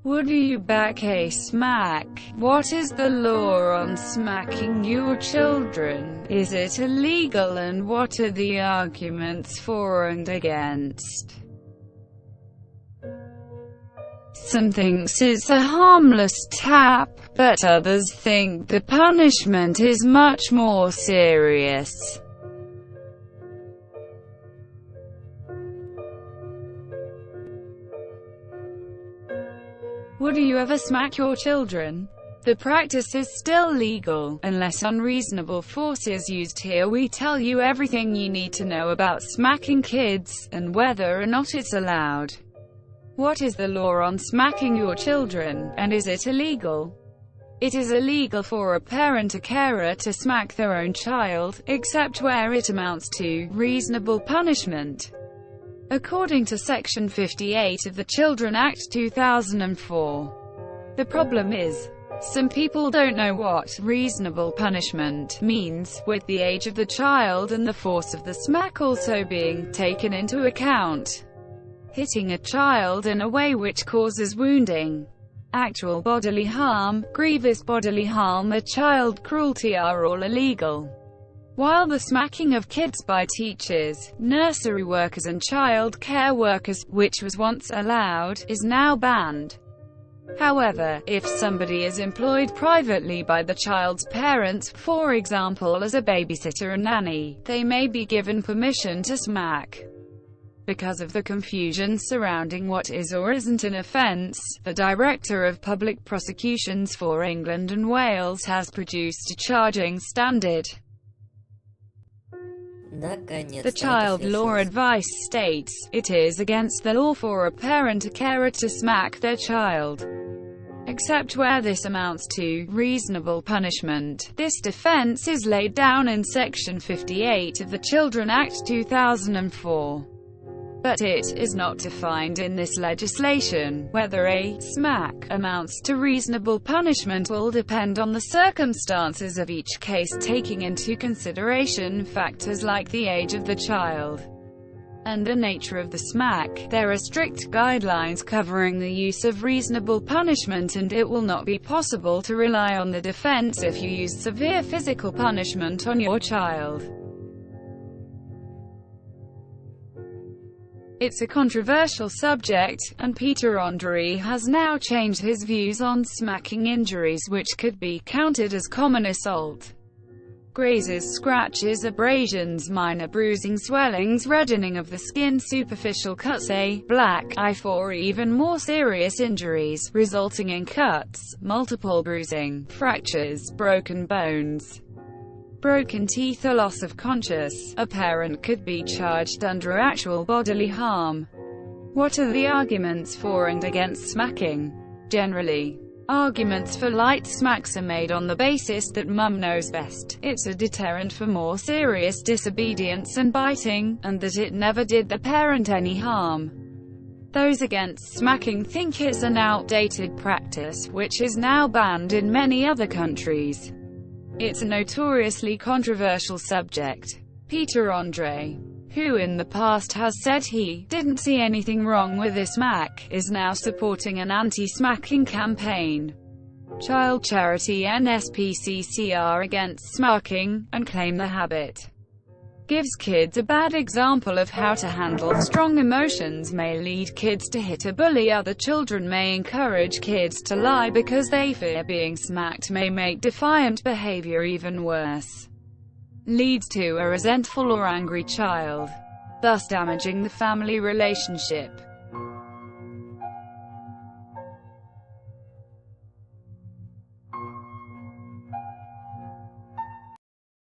Would you back a smack? What is the law on smacking your children? Is it illegal, and what are the arguments for and against? Some thinks it's a harmless tap, but others think the punishment is much more serious. Would you ever smack your children? The practice is still legal, unless unreasonable force is used. Here we tell you everything you need to know about smacking kids, and whether or not it's allowed. What is the law on smacking your children, and is it illegal? It is illegal for a parent or carer to smack their own child, except where it amounts to reasonable punishment. According to Section 58 of the Children Act 2004. The problem is, some people don't know what reasonable punishment means, with the age of the child and the force of the smack also being taken into account. Hitting a child in a way which causes wounding, actual bodily harm, grievous bodily harm, or child cruelty are all illegal. While the smacking of kids by teachers, nursery workers and child care workers, which was once allowed, is now banned. However, if somebody is employed privately by the child's parents, for example as a babysitter or nanny, they may be given permission to smack. Because of the confusion surrounding what is or isn't an offence, the Director of Public Prosecutions for England and Wales has produced a charging standard. The child law advice states, it is against the law for a parent or carer to smack their child, except where this amounts to reasonable punishment. This defense is laid down in Section 58 of the Children Act 2004. But it is not defined in this legislation. Whether a smack amounts to reasonable punishment will depend on the circumstances of each case, taking into consideration factors like the age of the child and the nature of the smack. There are strict guidelines covering the use of reasonable punishment, and it will not be possible to rely on the defense if you use severe physical punishment on your child. It's a controversial subject, and Peter Andre has now changed his views on smacking injuries which could be counted as common assault. Grazes, scratches, abrasions, minor bruising, swellings, reddening of the skin, superficial cuts, a black eye, or even more serious injuries, resulting in cuts, multiple bruising, fractures, broken bones, broken teeth, or loss of conscious. A parent could be charged under actual bodily harm. What are the arguments for and against smacking? Generally, arguments for light smacks are made on the basis that mum knows best, it's a deterrent for more serious disobedience and biting, and that it never did the parent any harm. Those against smacking think it's an outdated practice, which is now banned in many other countries. It's a notoriously controversial subject. Peter Andre, who in the past has said he didn't see anything wrong with this smack, is now supporting an anti-smacking campaign. Child charity NSPCC are against smacking, and claim the habit gives kids a bad example of how to handle strong emotions, may lead kids to hit or bully other children, may encourage kids to lie because they fear being smacked, may make defiant behavior even worse, leads to a resentful or angry child, thus damaging the family relationship.